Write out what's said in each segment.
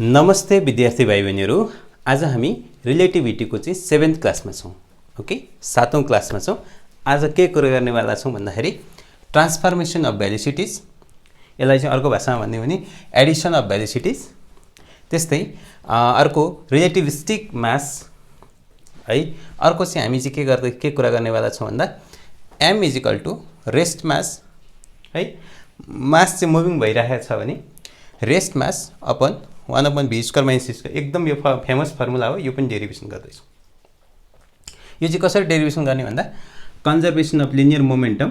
नमस्ते विद्यार्थी भाइ बहिनीहरू, आज हामी रिलेटिभिटीको चाहिँ 7th क्लासमा छौँ। ओके, 7औं क्लासमा छौँ। आज के कुरा गर्नेवाला छौँ भन्दाखेरि ट्रान्सफर्मेसन अफ भेलोसिटिज, यसलाई चाहिँ अर्को भाषामा भन्ने हो भने एडिसन अफ भेलोसिटिज। त्यस्तै अर्को रिलेटिभिस्टिक मास है। अर्को चाहिँ हामी चाहिँ के कुरा गर्नेवाला छौँ भन्दा m equal to rest mass है। मास चाहिँ मुभिङ भइरहेको छ भने rest mass upon 1/v² - c²। एकदम यो फेमस फर्मुला हो, यो पनि डेरिभेसन गर्दैछौँ। यो चाहिँ कसरी डेरिभेसन गर्ने भन्दा conservation of linear momentum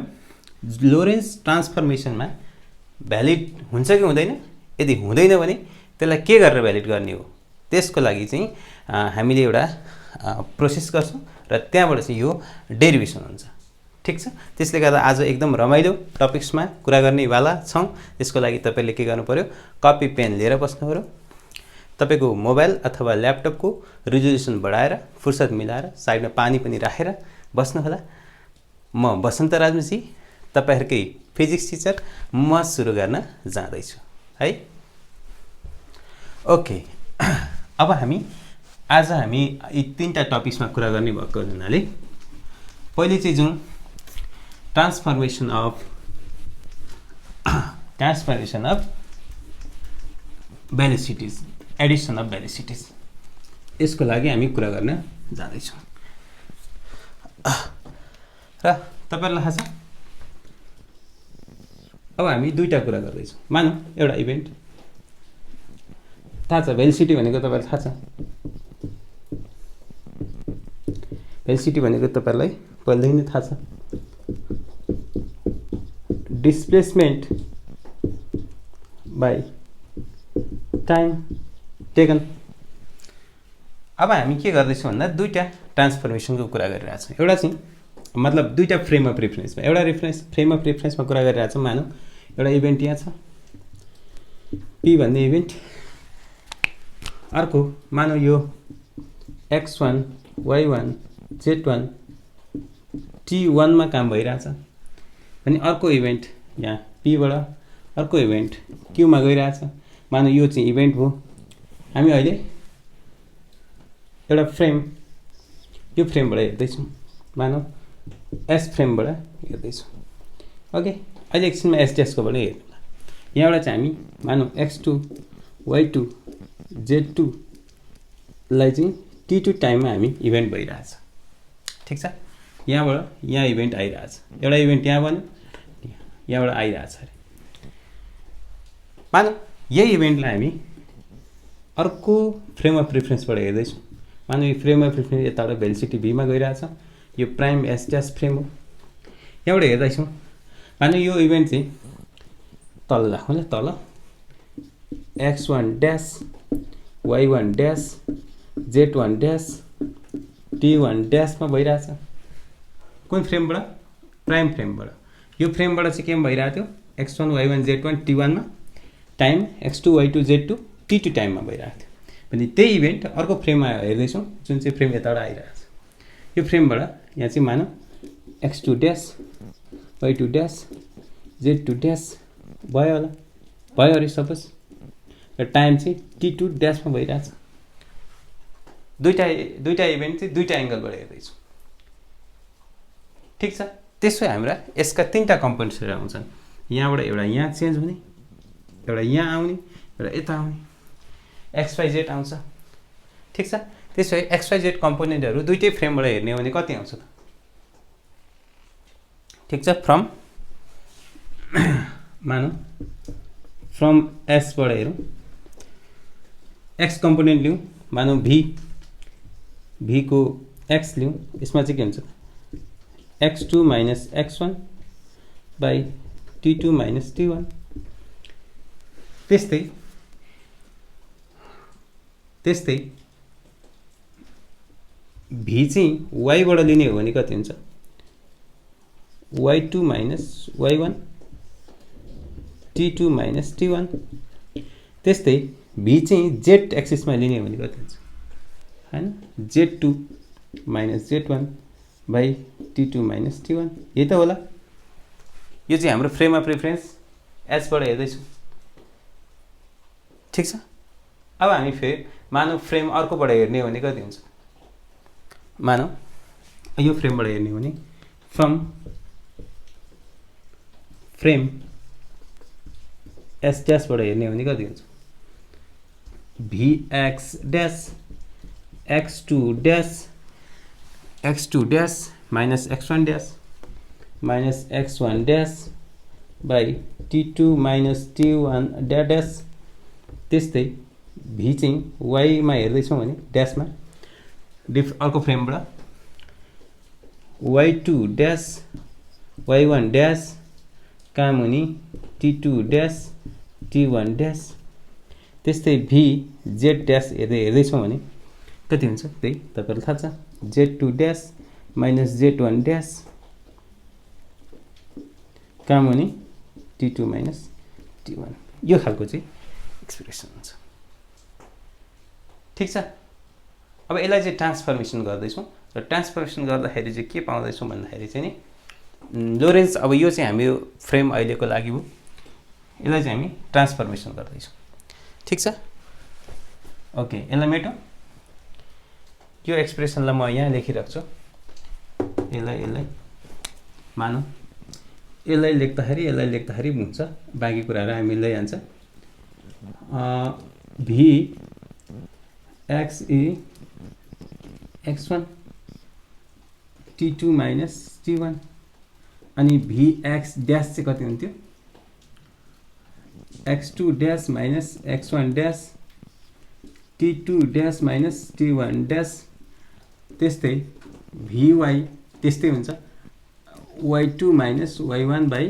Lorentz ट्रान्सफर्मेसनमा भ्यालिड हुन्छ कि हुँदैन, यदि हुँदैन भने त्यसलाई के गरेर भ्यालिड गर्ने हो, त्यसको लागि चाहिँ हामीले एउटा प्रोसेस गर्छौँ र त्यहाँबाट चाहिँ यो डेरिभेसन हुन्छ। ठीक छ, त्यसले गर्दा आज एकदम रमाइलो टपिक्समा कुरा गर्नेवाला छौँ। त्यसको लागि तपाईँले के गर्नु पर्यो, कपी पेन लिएर बस्नु पर्यो। तपाईको मोबाइल अथवा ल्यापटपको रिजोल्युसन बढाएर फुर्सद मिलाएर साइडमा पानी पनि राखेर बस्नुहोला। म बसन्त राजमसी, तपाईहरुकै फिजिक्स टिचर, म सुरु गर्न जाँदैछु है। ओके, अब आज हामी यी तीनटा टपिक्समा कुरा गर्ने भएको हुनाले पहिले चाहिँ जुन ट्रान्सफर्मेसन अफ भेलोसिटिज, एडिसन अफ भेलोसिटिज, यसको लागि हामी कुरा गर्न जाँदैछौँ। र तपाईहरुलाई थाहा छ, अब हामी दुईटा कुरा गर्दैछौँ। मानौँ एउटा इभेन्ट थाहा छ, भेलोसिटी भनेको तपाईहरुलाई थाहा छ। भेलोसिटी भनेको तपाईहरुलाई पहिल्यै नै थाहा छ, डिस्प्लेसमेन्ट बाई टाइम टेकन। अब हामी के गर्दैछौँ भन्दा दुईटा ट्रान्सफर्मेसनको कुरा गरिरहेछौँ। एउटा चाहिँ मतलब दुईटा फ्रेम अफ रेफरेन्समा, एउटा फ्रेम अफ रेफरेन्समा कुरा गरिरहेछौँ। मानौँ एउटा इभेन्ट यहाँ छ, पी भन्ने इभेन्ट। अर्को मानौँ यो x1 y1 z1 t1 मा काम भइरहेछ भने अर्को इभेन्ट यहाँ p बाट अर्को इभेन्ट q मा गइरहेछ। मानौँ यो चाहिँ इभेन्ट हो। हामी अहिले एउटा फ्रेम, यो फ्रेमबाट हेर्दैछौँ। मानौँ s फ्रेमबाट हेर्दैछौँ। ओके, अहिले एकछिनमा s ड्यासकोबाट हेर्नुला। यहाँबाट चाहिँ हामी मानौँ x2 y2 z2 लाई चाहिँ t2 टाइममा हामी इभेन्ट भइरहेछ। ठीक छ, यहाँबाट यहाँ इभेन्ट आइरहेछ। एउटा इभेन्ट यहाँ बन्यो, यहाँबाट आइरहेछ अरे। मानौँ यही इभेन्टलाई हामी अर्को फ्रेम अफ रेफरेन्सबाट हेर्दैछौँ। मानौँ यो फ्रेम अफ रेफरेन्स यताबाट भेलोसिटी v मा गइरहेछ, यो प्राइम s ड्यास फ्रेम हो। यहाँबाट हेर्दैछौँ, मानौँ यो इभेन्ट चाहिँ तल राखौँ ल, तल x1 dash y1 dash z1 dash t1 ड्यासमा भइरहेछ। कुन फ्रेमबाट? प्राइम फ्रेमबाट। यो फ्रेमबाट चाहिँ के भइरहेको थियो, x1 y1 z1 t1 मा time x2 y2 z2 t2 टाइममा भइरहेको थियो भने त्यही इभेन्ट अर्को फ्रेममा हेर्दैछौँ, जुन चाहिँ फ्रेम यताबाट आइरहेछ। यो फ्रेमबाट यहाँ चाहिँ मानौँ x2 dash y2 dash z2 dash भयो होला, भयो अरे सपोज, र टाइम चाहिँ t2 ड्यासमा भइरहेछ। दुईटा इभेन्ट चाहिँ दुईटा एङ्गलबाट हेर्दैछौँ। ठीक छ, त्यसो हाम्रा यसका तीनटा कम्पोनेन्ट्सहरू आउँछन्। यहाँबाट एउटा यहाँ चेन्ज हुने, एउटा यहाँ आउने, एउटा यता आउने, XYZ आउँछ। ठीक छ, त्यसो भए XYZ कम्पोनेन्टहरू दुईटै फ्रेमबाट हेर्ने हो भने कति आउँछ त? ठीक छ, फ्रम मानौँ फ्रम S बाट हेरौँ, X कम्पोनेन्ट लिउँ। मानौँ V को X लिउँ। यसमा चाहिँ के हुन्छ, x2 minus x1 by t2 minus t1। त्यस्तै v चाहिँ y बाट लिने हो भने कति हुन्छ, y2 minus y1 t2 minus t1। त्यस्तै v चाहिँ z एक्सिसमा लिने हो भने कति हुन्छ हैन, z2 minus z1 by t2 minus t1। यही त होला। यो चाहिँ हाम्रो फ्रेम अफ रेफरेन्स S बाट हेर्दैछौँ। ठीक छ, अब हामी फेरि मानौ फ्रेम अर्कोबाट हेर्ने हो भने कति हुन्छ मानौ यो फ्रेमबाट हेर्ने हो भने फ्रम फ्रेम एस ड्यासबाट हेर्ने हो भने कति हुन्छ v x dash x2 dash minus x1 dash minus x1 dash by t2 minus t1 dash त्यस्तै भी चाहिँ वाइमा हेर्दैछौँ भने ड्यासमा अर्को फ्रेमबाट y2 ड्यास y1 ड्यास कहाँ मुनि t2 ड्यास t1 ड्यास त्यस्तै भी जेड ड्यास हेर्दैछौँ भने कति हुन्छ त्यही तपाईँलाई थाहा छ z2 dash minus z1 dash कहाँ मुनि t2 माइनस t1 यो खालको चाहिँ एक्सप्रेसन हुन्छ ठिक छ अब यसलाई चाहिँ ट्रान्सफर्मेसन गर्दैछौँ र ट्रान्सफर्मेसन गर्दाखेरि चाहिँ के पाउँदैछौँ भन्दाखेरि चाहिँ नि लोरेन्स अब यो चाहिँ हाम्रो फ्रेम अहिलेको लागि हो यसलाई चाहिँ हामी ट्रान्सफर्मेसन गर्दैछौँ ठिक छ ओके यसलाई मेटौँ यो एक्सप्रेसनलाई म यहाँ लेखिराख्छु यसलाई मानौँ यसलाई लेख्दाखेरि हुन्छ बाँकी कुराहरू हामी लैजान्छ भी एक्स ई x1 t2 माइनस t1 अनि भी एक्स ड्यास चाहिँ कति हुन्थ्यो x2 dash minus x1 dash t2 dash minus t1 dash त्यस्तै vy त्यस्तै हुन्छ y2 minus y1 by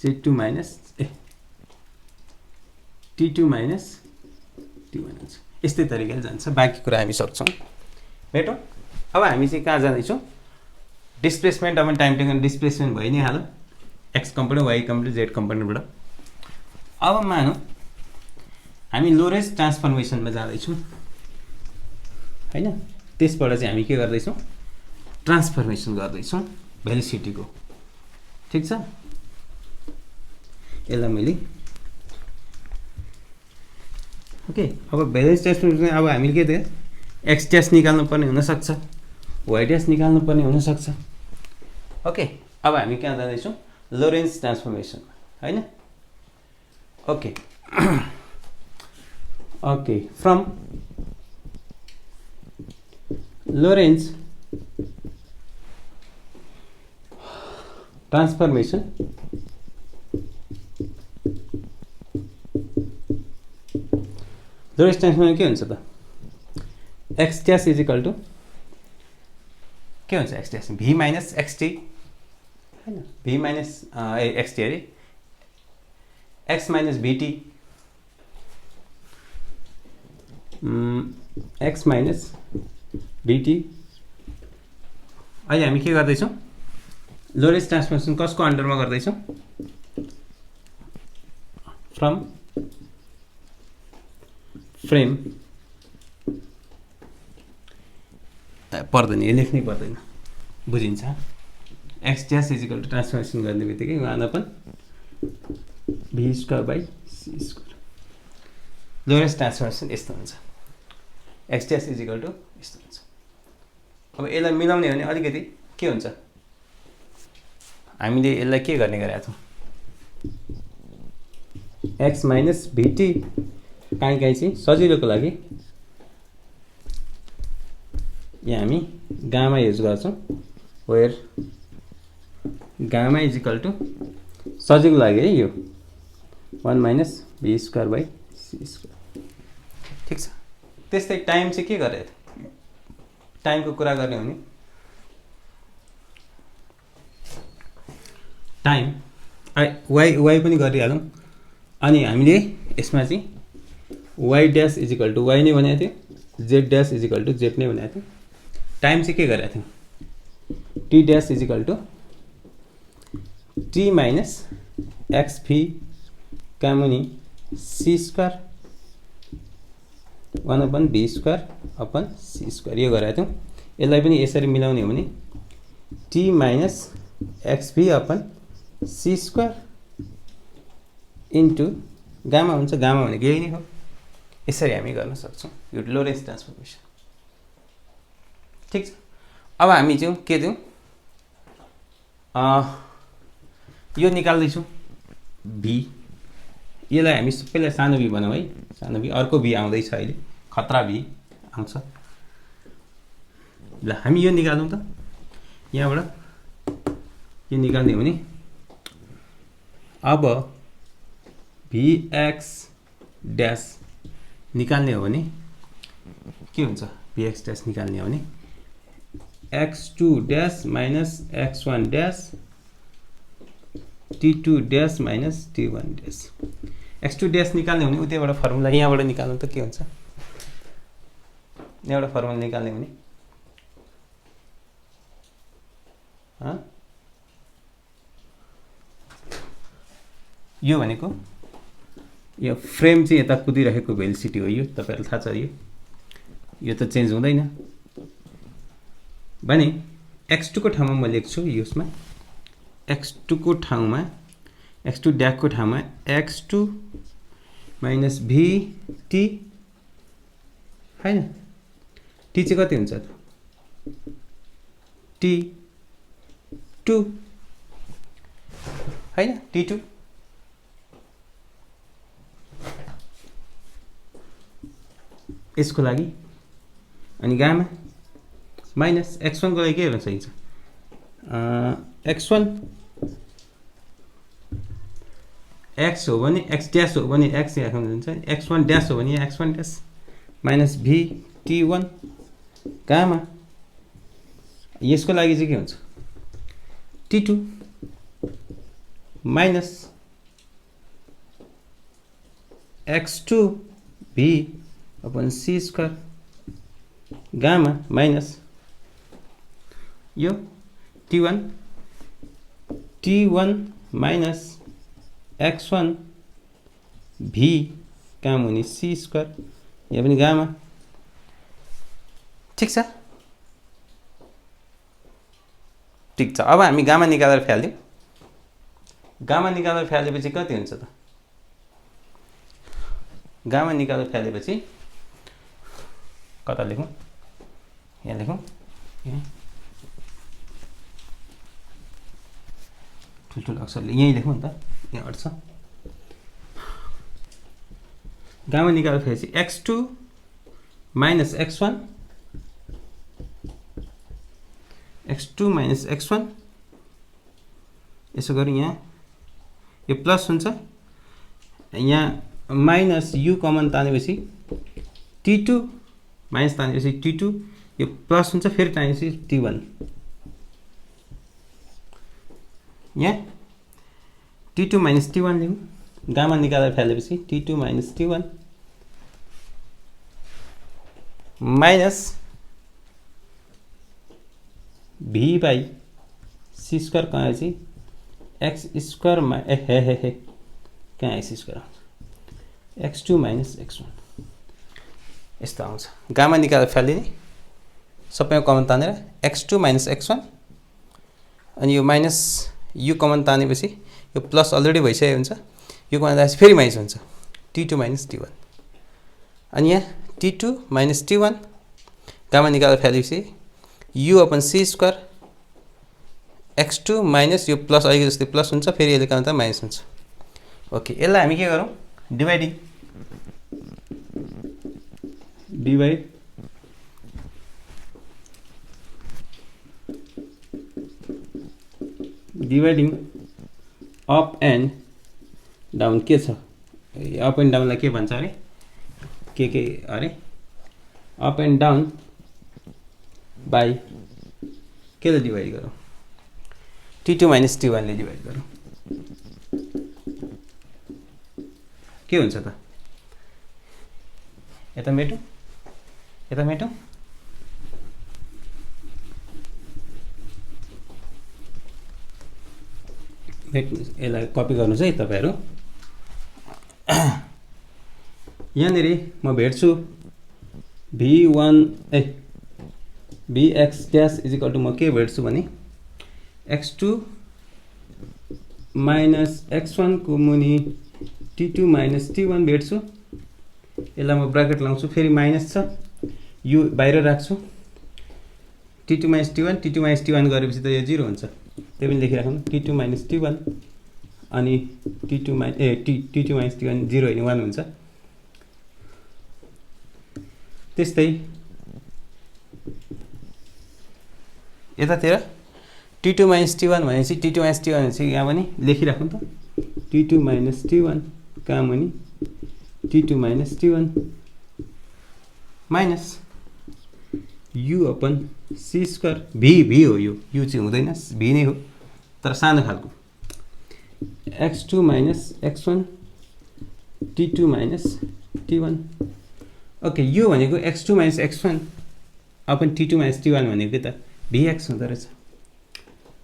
z2 minus t2 minus t1 हुन्छ यस्तै तरिकाले जान्छ बाँकी कुरा हामी सक्छौँ मेटौँ अब हामी चाहिँ कहाँ जाँदैछौँ डिस्प्लेसमेन्ट अब टाइम टेकन डिस्प्लेसमेन्ट भइ नै हाल्यो x component y component z कम्पोनेन्टबाट अब मानौँ हामी लोरेन्स ट्रान्सफर्मेसनमा जाँदैछौँ हैन त्यसबाट चाहिँ हामी के गर्दैछौँ ट्रान्सफर्मेसन गर्दैछौँ भेलोसिटीको ठिक छ यसलाई मैले ओके अब भेलोसिटी ट्रान्सफर्मेसन अब हामीले के थियो एक्स ड्यास निकाल्नु पर्ने हुनसक्छ वाइ ड्यास निकाल्नु पर्ने हुनसक्छ ओके अब हामी कहाँ जाँदैछौँ लोरेन्स ट्रान्सफर्मेसन हैन okay okay from Lorentz transformation Lorentz transformation के हुन्छ त x dash is equal to के हुन्छ x dash v minus x t हैन भी माइनस एक्सटी अरे x minus v t x minus v t अहिले हामी के गर्दैछौँ लोरेन्स ट्रान्सफर्मेसन कसको अन्डरमा गर्दैछौँ फ्रम फ्रेम पर्दैन यो लेख्नै पर्दैन बुझिन्छ x dash equal to transformation गर्ने बित्तिकै उहाँलाई पनि v square by c square Lorentz transformation यस्तो हुन्छ एक्स ड्यास इजिकल टु यस्तो हुन्छ अब यसलाई मिलाउने हो भने अलिकति के हुन्छ हामीले यसलाई के गर्ने गरेका छौँ एक्स माइनस भिटी काहीँ चाहिँ सजिलोको लागि यहाँ हामी गामा युज गर्छौँ where gamma is equal to सजिलो लाग्यो है यो 1 minus v square by c square ठिक छ त्यस्तै टाइम चाहिँ के गरेको थियो टाइमको कुरा गर्ने हो भने टाइम वाइ पनि गरिहालौँ अनि हामीले यसमा चाहिँ y dash is equal to y नै भनेको थियो z dash is equal to z नै भनेको थियो टाइम चाहिँ के गरेको थियौँ t dash is equal to t minus x v कामुनि c square 1/b square upon c square यो गरेको थियौँ यसलाई पनि यसरी मिलाउने हो भने t minus x v upon c square into gamma हुन्छ गामा भनेको यही नै हो यसरी हामी गर्न सक्छौँ यो लोरेन्ट्ज ट्रान्सफर्मेसन। ठिक छ, अब हामी चाहिँ के दिउँ, यो निकाल्दैछौँ भी, यसलाई हामी सबैलाई सानो भी बनाऊँ है, सानो भी। अर्को भी आउँदैछ अहिले, खतरा भी आउँछ। ल हामी यो निकालौँ त, यहाँबाट यो निकाल्ने हो भने अब Vx ड्यास निकाल्ने हो भने के हुन्छ, Vx ड्यास निकाल्ने हो भने x2 dash minus x1 dash t2 dash minus t1 dash. x2 dash निकाल्ने हो भने उतैबाट फर्मुला यहाँबाट निकाल्नु त के हुन्छ, यहाँबाट फर्मुला निकाल्ने हो भने यो भनेको यो फ्रेम चाहिँ यता कुदिरहेको भेलोसिटी हो, यो तपाईहरुलाई थाहा छ, यो त चेन्ज हुँदैन भने x2 को ठाउँमा म लेख्छु यसमा x2 को ठाउँमा x2 ड्यास को ठाउँमा x2 माइनस vt हैन, t चाहिँ कति हुन्छ त t2 हैन, t2 यसको लागि, अनि गामा माइनस x1 को लागि के गर्न सकिन्छ, x1 x हो भने x ड्यास हो भने x यहाँ हुन्छ, x1 ड्यास हो भने x1 dash minus vt1 gamma, यसको लागि चाहिँ के हुन्छ t2 minus x2 v upon c square gamma minus यो t1 माइनस x1 v काम हुने c स्क्वायर, यहाँ पनि गामा। ठिक छ, ठिक छ। अब हामी गामा निकालेर फ्याल्दियौँ, गामा निकालेर फ्यालेपछि कति हुन्छ त, गामा निकालेर फ्यालेपछि कता लेखौँ, यहाँ लेखौँ, ठुल्ठुलो अक्षरले यहीँ लेखौँ नि त, यहाँ अट्छ। गामा निकालेर फ्यालेपछि x2 minus x1 minus x1 यसो गरी यहाँ यो प्लस हुन्छ, यहाँ माइनस u कमन तानेपछि t2 माइनस तानेपछि t2 यो प्लस हुन्छ, फेरि तानेपछि t1, यहाँ t2 माइनस t1 लेखौँ, गामा निकालेर फ्यालेपछि t2 minus t1 minus v by c square कहाँ आएपछि x स्क्वायर कहाँ आए c स्क्वायर आउँछ x2 माइनस x1 यस्तो आउँछ। गामा निकालेर फ्यालिने सबैमा कमन तानेर x2 माइनस x1 अनि यो माइनस u कमन तानेपछि यो प्लस अलरेडी भइसकेको हुन्छ, यो कमन तानेपछि फेरि माइनस हुन्छ t2 माइनस t1 अनि यहाँ t2 माइनस t1 गामा निकालेर फ्यालेपछि u upon c square x2 minus यो प्लस अहिले जस्तै प्लस हुन्छ, फेरि यसले कमन ताने माइनस हुन्छ। ओके, यसलाई हामी के गरौँ, dividing divide dividing up and down के छ, अप एन्ड डाउनलाई के भन्छ अरे, के अरे अप एन्ड डाउन बाई केले डिभाइड गरौँ, t2 माइनस t1 ले डिभाइड गरौँ, के हुन्छ त, यता मेटौँ, यता मेटौँ, यसलाई कपी गर्नु चाहिँ तपाईहरु, यहाँनिर म भेट्छु Vx dash is equal to म के भेट्छु भने x2 माइनस x1 को मुनि t2 माइनस t1 भेट्छु, यसलाई म ब्राकेट लाउँछु, फेरि माइनस छ, यो बाहिर राख्छु, t2 - t1, t2 - t1 गरेपछि त यो 0 हुन्छ, त्यही पनि लेखिराखौँ, t2 - t1 अनि t2 - t1 0 होइन 1 हुन्छ। त्यस्तै यतातिर t2 - t1 भनेपछि t2 - t1 भनेपछि यहाँ पनि लेखिराखौँ त, t2 - t1 कहाँ मुनि t2 - t1 minus u upon c square, v हो, यो u चाहिँ हुँदैन, v नै हो तर सानो खालको, x2 - x1 t2 - t1। Okay, यो भनेको x2 - x1 upon t2 - t1 भनेको त vx हुँदो रहेछ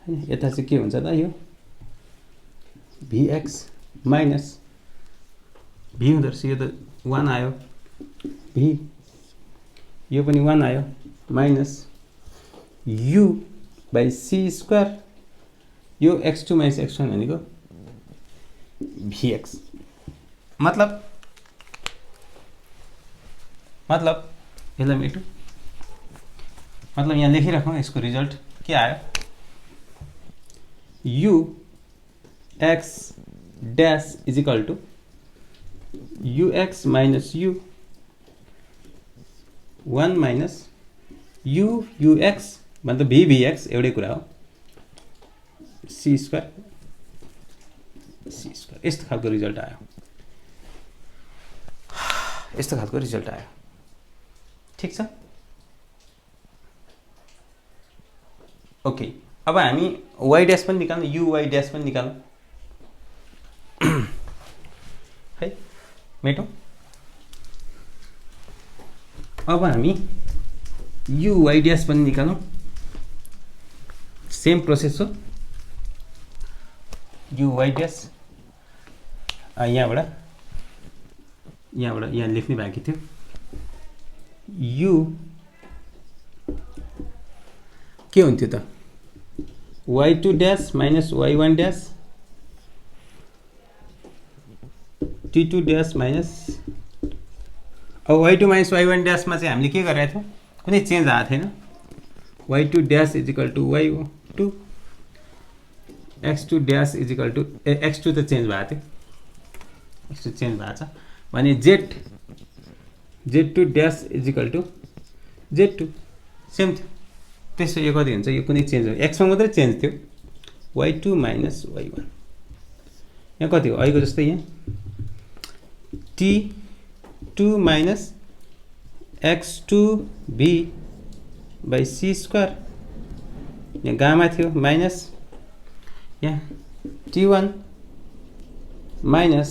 हैन। यता चाहिँ के हुन्छ त, यो vx माइनस v हुँदो रहेछ, यो त 1 आयो, v यो पनि 1 आयो, minus u by c square, यो x2 - x1 भनेको vx। मतलब यसलाई मेटो, मतलब यहाँ लेखिराखौँ, यसको रिजल्ट के आयो, u x dash is equal to ux minus u 1 minus ux मतलब vx एउटै कुरा हो, c स्क्वायर यस्तो खालको रिजल्ट आयो, यस्तो खालको रिजल्ट आयो, ठीक छ। ओके, अब हामी y डैश पनि निकाल्नु, uy डैश पनि निकाल्नु है मेटौँ। अब हामी uy डैश पनि निकालौँ, सेम प्रोसेस हो, uy डैश यहाँबाट यहाँ लेख्ने बाँकी थियो, u के हुन्थ्यो त, y2 dash minus y1 dash t2 dash minus, अब y2 माइनस y1 डैशमा चाहिँ हामीले के गरेका थियौँ, कुनै चेन्ज आएको थिएन, y2 dash is equal to y2, x2 dash is equal to x2 त चेन्ज भएको थियो, x2 चेन्ज भएको छ भने z2 dash is equal to z2 same थियो, त्यसो यो कति हुन्छ, यो कुनै चेन्ज हो, x मा मात्रै चेन्ज थियो, y2 माइनस y1, यहाँ कति हो अहिलेको जस्तै, यहाँ t2 minus x2v by c square, यहाँ गामा थियो, माइनस यहाँ t1 minus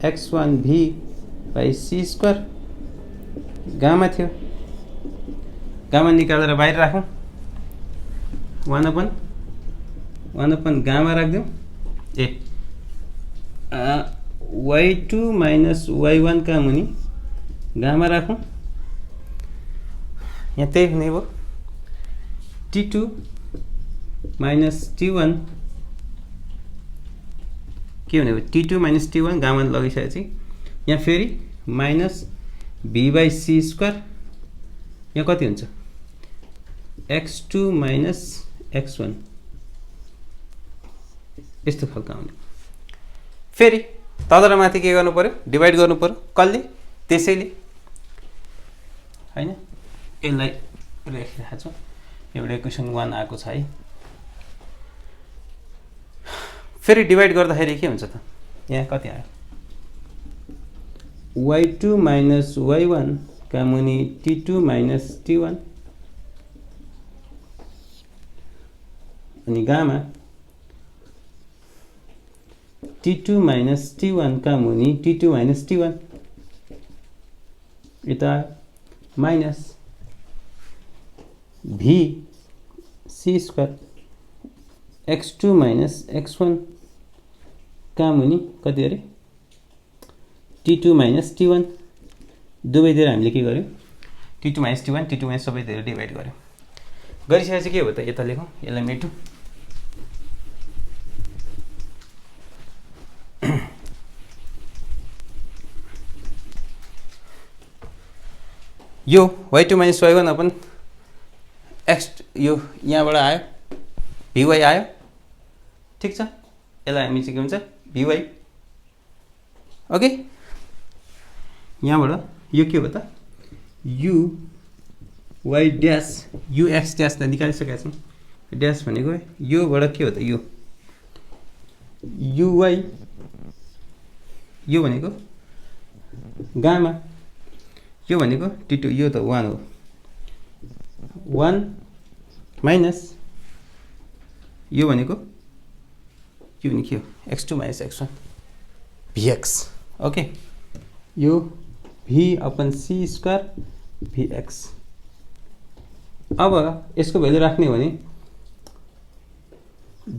x1v by c square, gamma थियो, गामा निकालेर बाहिर राखौँ, 1 upon gamma राख्दिउँ, y2 minus y1 का मुनि गामा राखौँ, यहाँ त्यही हुने भयो, t2 माइनस t1 के हुने भयो, t2 माइनस t1 गामा लगाइसकेपछि यहाँ फेरि minus v by c square, यहाँ कति हुन्छ x2 माइनस x1, यस्तो खालको आउने, फेरि तल र माथि के गर्नु पर्यो, डिभाइड गर्नु पर्यो, कसले, त्यसैले हैन। यसलाई लेखिरहेको छु, एउटा इक्वेसन 1 आएको छ है, फेरि डिभाइड गर्दाखेरि के हुन्छ त, यहाँ कति आयो, y2 माइनस y1 का मुनि t2 माइनस t1 अनि गामा t2 माइनस t1 का मुनि t2 माइनस t1 यता minus v c square x2 minus x1 का मुनि कति अरे t2 माइनस t1, दुवैतिर हामीले के गर्यौं, t2 minus t1 t2 minus सबैतिर डिभाइड गर्यौं, गरिसकेपछि के हो त, यता लेखौँ, यसलाई मेटौँ, यो y2 minus y1 upon x यो यहाँबाट आयो vy आयो ठीक छ यसलाई हामी चाहिँ के भन्छ vy ओके यहाँबाट यो के हो त u y dash u x dash त निकालिसकेका छौँ ड्यास भनेको योबाट के हो त यो uy यो भनेको गामा यो भनेको t2 यो त 1 हो 1 माइनस यो भनेको यो भने के हो x2 minus x1 vx okay यो v upon c square vx अब यसको भ्यालु राख्ने हो भने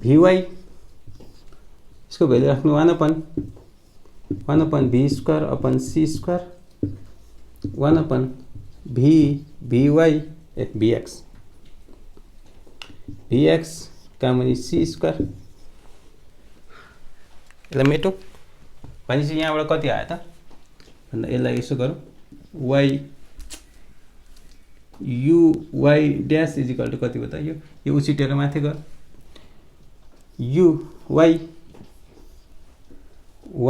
vy इसको भ्यालु राख्नु 1 upon v square upon c square 1 upon vy vx कामुनि c square यसलाई मेटौँ भनेपछि यहाँबाट कति आयो त भन्दा यसलाई यसो गरौँ y uy dash is equal to कति हो त यो उछिटेर माथि गर uy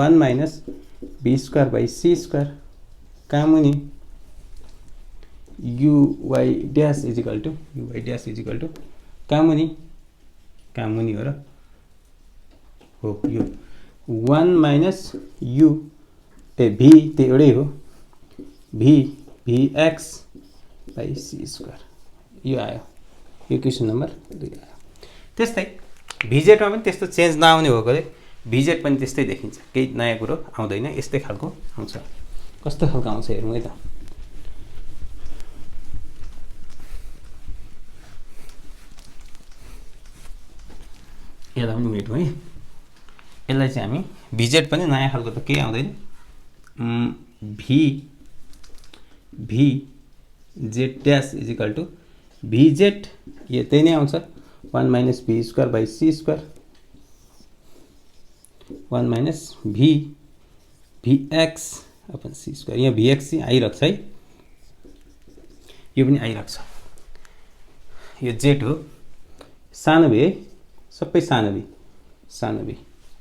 1 minus b square by c square कामुनि uy dash is equal to कामुनि हो र हो यो 1 माइनस u v त्यो एउटै हो vx बाई c स्क्वायर यो आयो यो क्वेसन नम्बर 2 आयो त्यस्तै भिजेटमा पनि त्यस्तो चेन्ज नआउने भएकोले भिजेट पनि त्यस्तै देखिन्छ केही नयाँ कुरो आउँदैन यस्तै खालको आउँछ कस्तो खालको आउँछ हेरौँ है त यसलाई पनि मेटौँ है यसलाई चाहिँ हामी भिजेट पनि नयाँ खालको त केही आउँदैन v z dash is equal to भिजेट यो त्यही नै आउँछ 1 minus v square by c square 1 minus vx upon c square यहाँ vx चाहिँ आइरहेको छ है यो पनि आइरहेको छ यो जेड हो सानो भी है सबै सानो भी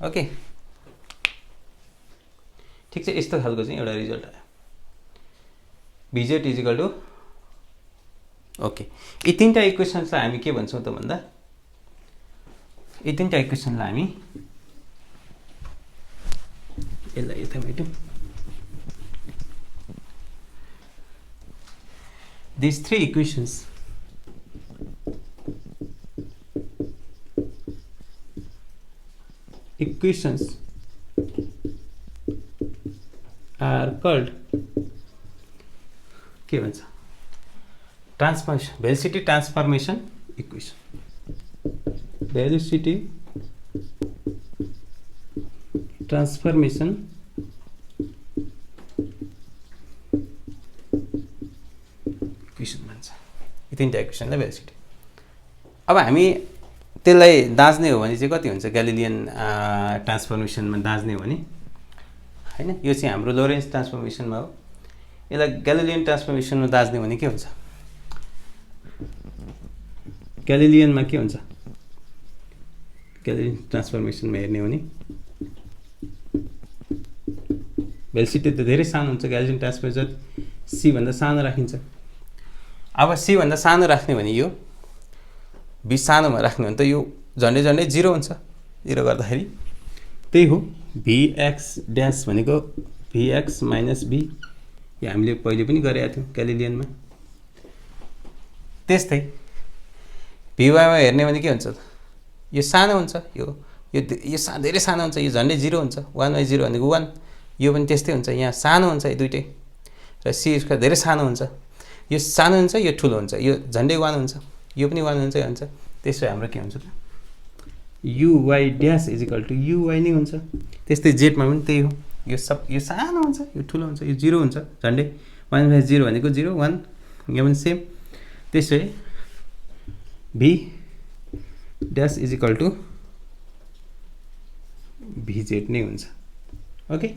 ओके ठिक छ यस्तो खालको चाहिँ एउटा रिजल्ट आयो भिजेट इज इक्वल टु ओके यी तीनटा इक्वेसन्सलाई हामी के भन्छौँ त भन्दा यी तीनटा इक्वेसनलाई हामी यसलाई यता मेटौँ these three equations are called के भन्छ transformation velocity transformation equation velocity transformation equation भन्छ यी तीनटा इक्वेसनलाई भेलोसिटी अब हामी त्यसलाई दाँच्ने हो भने चाहिँ कति हुन्छ ग्यालिलियन ट्रान्सफर्मेसनमा दाँच्ने हो भने हैन यो चाहिँ हाम्रो लोरेन्स ट्रान्सफर्मेसनमा हो यसलाई ग्यालिलियन ट्रान्सफर्मेसनमा दाँच्ने हो भने के हुन्छ ग्यालिलियनमा के हुन्छ ग्यालिलियन ट्रान्सफर्मेसनमा हेर्ने हो भने भेलोसिटी त धेरै सानो हुन्छ ग्यालिलियन ट्रान्सफर्मेसन सी भन्दा सानो राखिन्छ अब सी भन्दा सानो राख्ने भने यो बी सानोमा राख्ने भने त यो झन्डै झन्डै 0 हुन्छ 0 गर्दाखेरि त्यही हो vx ड्यास भनेको vx माइनस b यो हामीले पहिले पनि गरेका थियौं ग्यालिलियनमा त्यस्तै vy मा हेर्ने भने के हुन्छ त यो सानो हुन्छ यो धेरै सानो हुन्छ यो झन्डै 0 हुन्छ 1/0 भनेको 1 यो पनि त्यस्तै हुन्छ यहाँ सानो हुन्छ यो दुईटै र c स्क्वायर धेरै सानो हुन्छ यो सानो हुन्छ यो ठुलो हुन्छ यो झन्डै 1 हुन्छ यो पनि 1 हुन्छ हुन्छ त्यसो हाम्रो के हुन्छ त uy dash is equal to uy नै हुन्छ त्यस्तै z मा पनि त्यही हो यो सानो हुन्छ यो ठुलो हुन्छ यो 0 हुन्छ झन्डै 1/0 भनेको 0 1 यहाँ पनि सेम त्यसै v dash is equal to vz नै हुन्छ ओके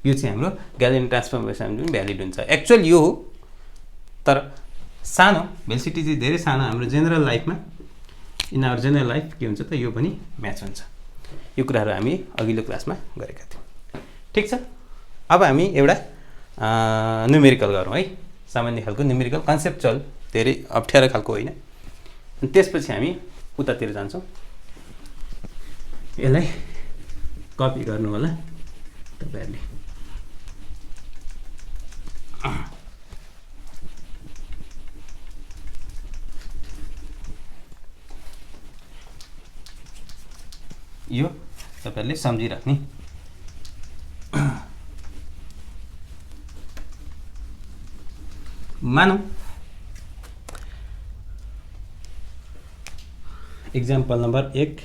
यो चाहिँ हाम्रो ग्यालिलियन ट्रान्सफर्मेसन पनि भ्यालिड हुन्छ एक्चुअल यो हो तर सानो भेलिसिटी चाहिँ धेरै सानो हाम्रो जेनरल लाइफमा इन आवर जेनरल लाइफ के हुन्छ त यो पनि म्याच हुन्छ। यो कुराहरू हामी अघिल्लो क्लासमा गरेका थियौँ। ठिक छ, अब हामी एउटा न्युमेरिकल गरौँ है, सामान्य खालको न्युमेरिकल, कन्सेप्चुअल, धेरै अप्ठ्यारो खालको होइन। अनि त्यसपछि हामी उतातिर जान्छौँ। यसलाई कपी गर्नु होला तपाईहरुले। यो तपाईहरुले सम्झिराख्ने। मानौँ एक्जाम्पल नम्बर 1,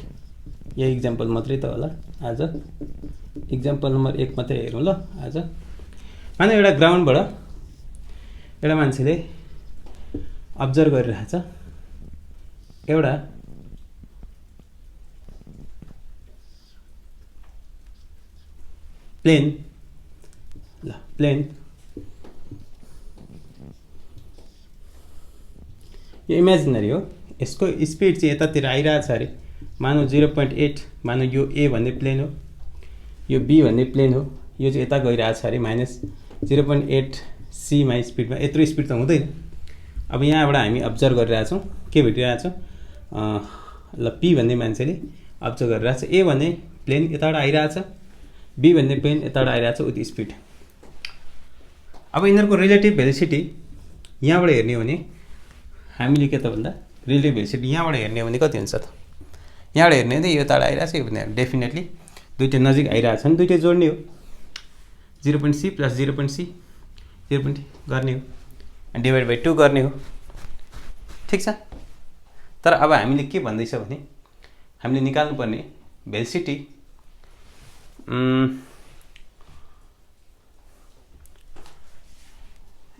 यही एक्जाम्पल मात्रै त होला आज, एक्जाम्पल नम्बर 1 मात्रै हेरौँ ल आज। मानौँ एउटा ग्राउन्डबाट एउटा मान्छेले अब्जर्भ गरिरहेछ एउटा प्लेन, ल प्लेन यो इमेजिनरी हो, यसको स्पिड चाहिँ यतातिर आइरहेछ अरे, मानौँ 0.8, मानौँ यो ए भन्ने प्लेन हो, यो बी भन्ने प्लेन हो, यो चाहिँ यता गइरहेछ अरे -0.8 सीमा स्पिडमा, यत्रो स्पिड त हुँदैन। अब यहाँबाट हामी अब्जर्भ गरिरहेछौँ, के भेटिरहेछौँ, ल पी भन्ने मान्छेले अब्जर्भ गरिरहेछ ए भन्ने प्लेन यताबाट आइरहेछ, बी भन्ने प्लेन यताबाट आइरहेछ उति स्पिड। अब यिनीहरूको रिलेटिभ भेलोसिटी यहाँबाट हेर्ने हो भने हामीले के त भन्दा रिलेटिभ भेलोसिटी यहाँबाट हेर्ने हो भने कति हुन्छ त, यहाँबाट हेर्ने हो भने यो यताबाट आइरहेछ, यो भने डेफिनेटली दुईटा नजिक आइरहेछन्, दुईटै जोड्ने हो, 0.c + 0.c 0. गर्ने हो अनि डिभाइड बाइ 2 गर्ने हो। ठिक छ, तर अब हामीले के भन्दैछ भने हामीले निकाल्नुपर्ने भेलोसिटी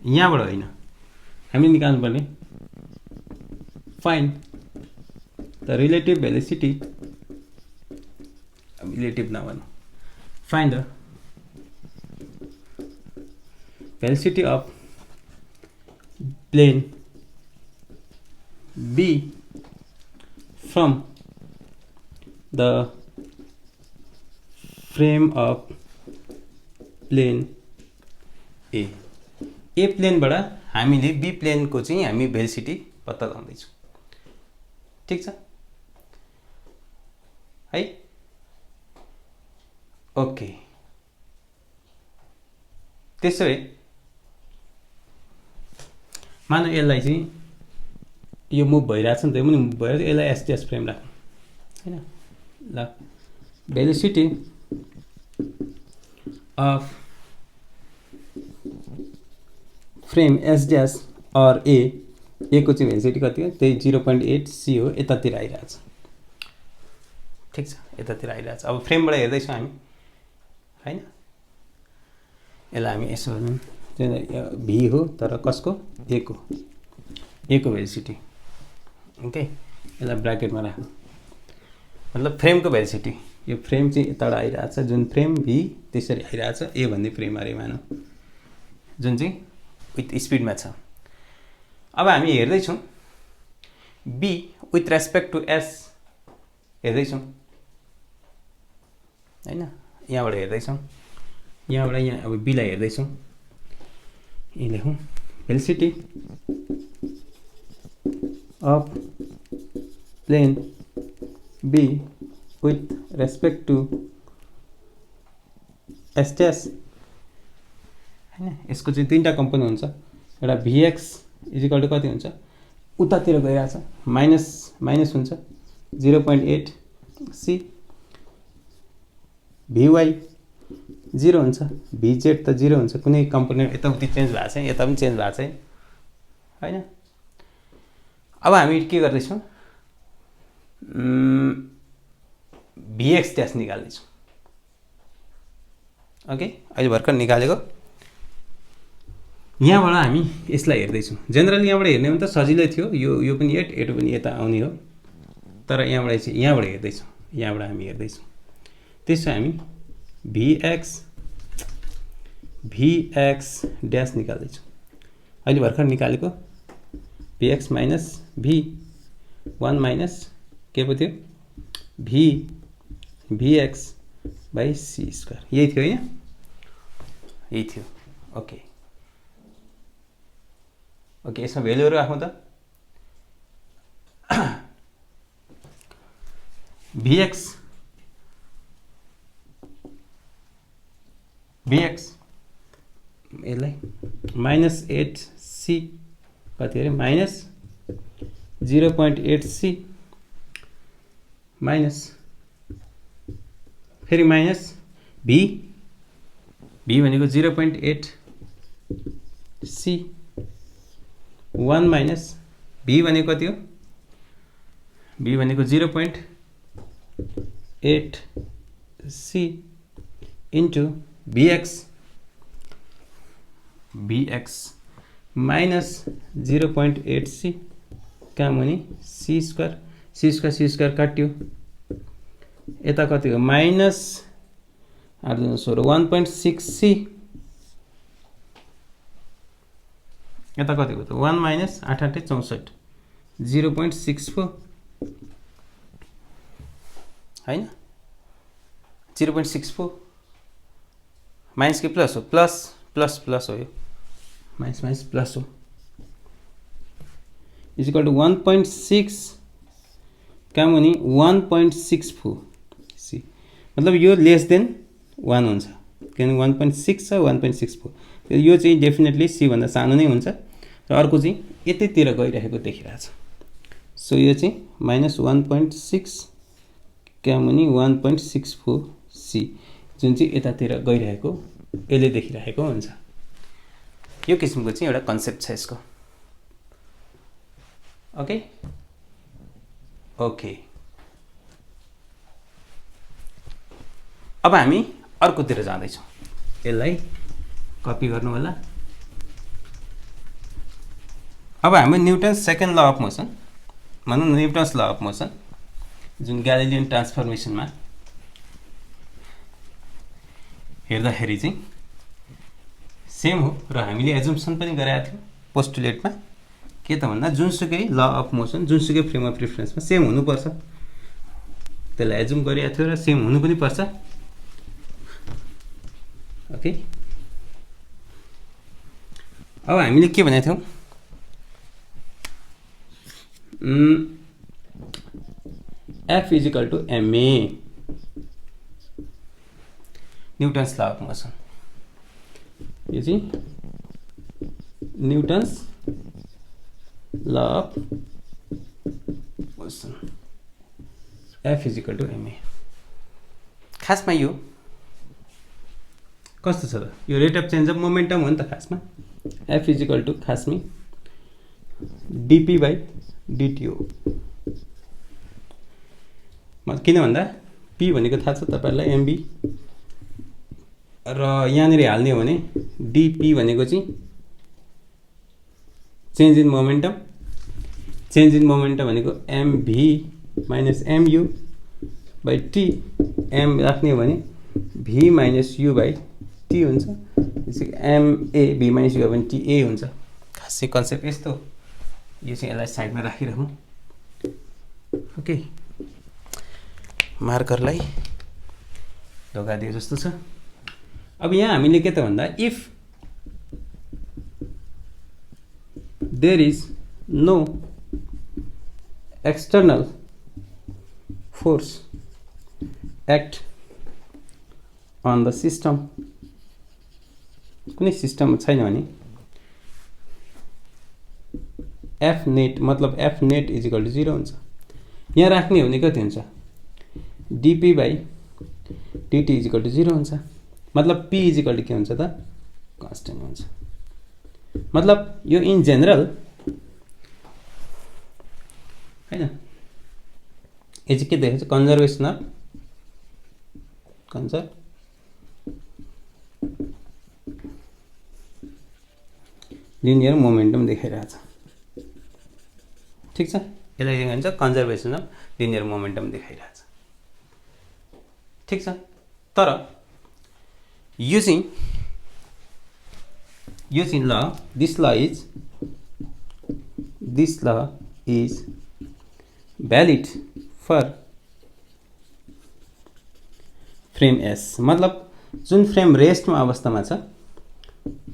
यहाँबाट होइन, हामीले निकाल्नुपर्ने find the relative velocity, relative नभनौँ, find the velocity of plane B from the frame of plane A। ए प्लेनबाट हामीले बी प्लेनको चाहिँ हामी भेलोसिटी पत्ता लगाउँदैछौँ। ठिक छ है, ओके। त्यसो भए मानौँ यसलाई चाहिँ यो मुभ भइरहेछ नि त, यो पनि मुभ भइरहेछ, यसलाई एसटीएस फ्रेम राख्नु हैन। ल velocity of frame S dash or A को चाहिँ भेलोसिटी कति हो, त्यही 0.8 सी हो, यतातिर आइरहेछ। ठिक छ, यतातिर आइरहेछ। अब फ्रेमबाट हेर्दैछौँ हामी हैन, यसलाई हामी यसो भी हो तर कसको, ए को भेलोसिटी। ओके, यसलाई ब्राकेटमा राख्नु, मतलब फ्रेमको भेलोसिटी। यो फ्रेम चाहिँ यताबाट आइरहेछ, जुन फ्रेम भी त्यसरी आइरहेछ, ए भन्ने फ्रेम अरे मानौँ, जुन चाहिँ विथ स्पिडमा छ। अब हामी हेर्दैछौँ B with respect to S हेर्दैछौँ हैन, यहाँबाट हेर्दैछौँ, यहाँबाट यहाँ अब बीलाई हेर्दैछौँ, यही लेखौँ velocity of plane B with respect to S dash हैन। यसको चाहिँ तीनटा कम्पोनेन्ट हुन्छ, एउटा भीएक्स इजिकल टु कति हुन्छ, उतातिर गइरहेछ माइनस हुन्छ 0.8 सी, भीवाई 0 हुन्छ, भिजेड त 0 हुन्छ, कुनै कम्पोनेन्ट यताउति चेन्ज भएको छैन, यता पनि चेन्ज भएको छैन हैन। अब हामी के गर्दैछौँ, भीएक्स ड्यास निकाल्दैछौँ। ओके, अहिले भर्खर निकालेको, यहाँबाट हामी यसलाई हेर्दैछौँ। जेनरली यहाँबाट हेर्ने भने त सजिलै थियो, यो पनि 8 पनि यता आउने हो, तर यहाँबाट चाहिँ यहाँबाट हेर्दैछौँ, यहाँबाट हामी हेर्दैछौँ। त्यसो हामी भीएक्स ड्यास निकाल्दैछौँ। अहिले भर्खर निकालेको Vx माइनस V1 माइनस के पो थियो Vx बाई C स्क्वायर, यही थियो हैन, यही थियो। ओके ओके, यसमा भ्यालुहरु राखौँ त। Vx यसलाई माइनस 8C कति अरे माइनस 0.8C माइनस फेरि माइनस V भनेको 0.8C 1 माइनस V भनेको कति हो, V भनेको 0.8C into Vx minus 0.8C कहाँ मुनि C स्क्वायर काट्यो, यता कति हो माइनस 1.6C, यता कति हो त 1 माइनस 8 8 64 0.64 हैन, 0.64 माइनस के प्लस हो, प्लस हो, यो माइनस प्लस हो, इज इक्वल टू 1.6 कहाँ मुनि 1.64 सी, मतलब यो लेस देन 1 हुन्छ, किनभने 1.6 छ 1.64, यो चाहिँ डेफिनेटली सी भन्दा सानो नै हुन्छ, र अर्को चाहिँ यतैतिर गइरहेको देखिरहेछ। सो यो चाहिँ माइनस 1.6 कहाँ मुनि 1.64 सी जुन चाहिँ यतातिर गइरहेको यसले देखिरहेको हुन्छ। यो किसिमको चाहिँ एउटा कन्सेप्ट छ यसको। ओके ओके, अब हामी अर्कोतिर जाँदैछौँ, यसलाई कपी गर्नु होला। अब हामी न्युटन्स सेकेन्ड ल अफ मोसन, भनौँ न न्युटन्स ल अफ मोसन जुन ग्यालिलियन ट्रान्सफर्मेसनमा हेर्दाखेरि चाहिँ सेम हो, र हामीले एजुम्सन पनि गरेका थियौँ पोस्टुलेटमा, के त भन्दा जुनसुकै ल अफ मोसन जुनसुकै फ्रेम अफ रिफरेन्समा सेम हुनुपर्छ, त्यसलाई एजुम गरेका थियो र सेम हुनु पनि पर्छ। ओके, अब हामीले के भनेको थियौँ, F is equal to MA Newton's law of motion, यो चाहिँ Newton's law of motion F is equal to MA। खासमा यो कस्तो छ त, यो rate of change of momentum हो नि त खासमा। F इज इक्वल टू खासमा dp बाई dt हो, किन भन्दा p भनेको थाहा छ तपाईहरुलाई mb, र यहाँनिर हाल्ने हो भने dp भनेको चाहिँ चेन्ज इन मोमेन्टम भनेको mv minus mu by t, m राख्ने हो भने v minus u by t हुन्छ, त्यसैले ma v माइनस u भने ta हुन्छ। खासै कन्सेप्ट यस्तो, यो चाहिँ यसलाई साइडमा राखिराखौँ। ओके, मार्करलाई ढोका दिए जस्तो छ। अब यहाँ हामीले के त भन्दा if there is no external force act on the system, कुनै सिस्टम छैन भने एफ नेट मतलब F net is equal to 0 हुन्छ। यहाँ राख्ने हो भने कति हुन्छ, dp by dt is equal to 0 हुन्छ, मतलब p इज इक्वल टू के हुन्छ त कन्स्टेन्ट हुन्छ। मतलब यो इन जेनरल हैन, यो चाहिँ के देखाउँछ, कन्जर्भेसन अफ लिनियर मोमेन्टम देखाइरहेछ। ठीक छ, यसलाई के भन्छ कन्जर्भेसन अफ लिनियर मोमेन्टम देखाइरहेछ। ठीक छ, तर यो चाहिँ यो चाहिँ law this law is valid for frame S. मतलब जुन फ्रेम रेस्टमा अवस्थामा छ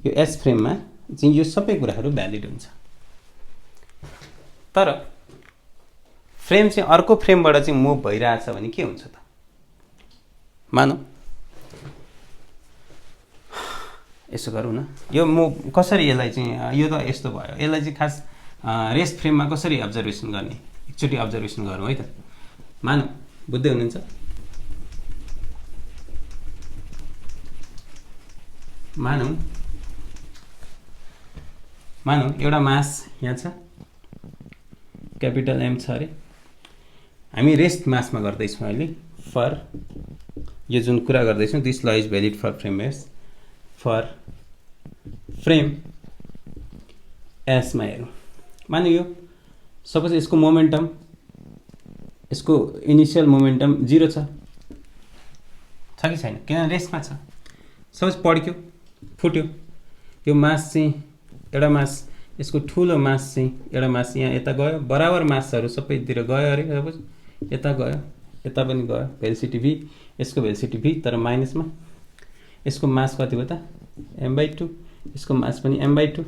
यो एस फ्रेममा चाहिँ यो सबै कुराहरू भ्यालिड हुन्छ। तर फ्रेम चाहिँ अर्को फ्रेमबाट चाहिँ मुभ भइरहेछ भने के हुन्छ त? मानौ यसो गरौँ न, यो मुभ कसरी यसलाई चाहिँ यो त यस्तो भयो, यसलाई चाहिँ खास रेस्ट फ्रेममा कसरी अब्जर्भेसन गर्ने, एकचोटि अब्जर्भेसन गरौँ है त। मानौ बुझ्दै हुनुहुन्छ? मानौ एउटा मास यहाँ छ, क्यापिटल एम छ अरे, हामी रेस्ट मासमा गर्दैछौँ अहिले। फर यो जुन कुरा गर्दैछौँ this law is valid for frame S, for frame एसमा हेरौँ। मानौ यो सपोज यसको मोमेन्टम, यसको इनिसियल मोमेन्टम 0 छ कि छैन? किनभने रेस्टमा छ। सपोज पड्क्यो, फुट्यो, यो मास चाहिँ एउटा मास, यसको ठुलो मास चाहिँ एउटा मास यहाँ यता गयो, बराबर मासहरू सबैतिर गयो अरे, सपोज यता गयो, यता पनि गयो, भेलोसिटी भी, यसको भेलोसिटी भी, तर माइनसमा। यसको मास कति हो त? m/2, यसको मास पनि m/2।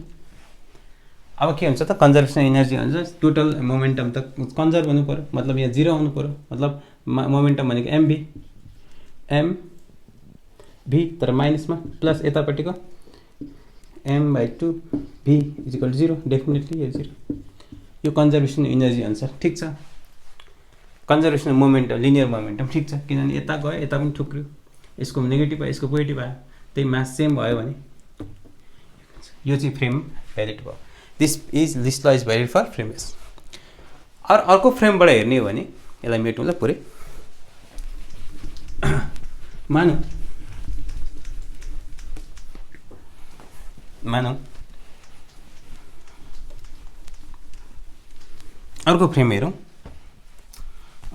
अब के हुन्छ त? कन्जर्भेसन एनर्जी हुन्छ, टोटल मोमेन्टम त कन्जर्भ हुनु पर्यो, मतलब यहाँ 0 आउनु पर्यो, मतलब मोमेन्टम भनेको mv तर माइनसमा, प्लस यतापट्टिको m/2 v = 0, डेफिनेटली यो 0। यो कन्जर्भेसन एनर्जी अनुसार ठिक छ। कन्जर्भेसन मोमेन्टम, लिनियर मोमेन्टम ठिक छ, किनभने यता गयो, यता पनि ठुक्रियो, यसको नेगेटिभ आयो, यसको पोजिटिभ आयो, त्यही मास सेम भयो भने यो चाहिँ फ्रेम भ्यालिड भयो। This law is valid for frame S. अर्को फ्रेमबाट हेर्ने हो भने यसलाई मेटौँ ल पुरै। मानौ अर्को फ्रेम हेरौँ।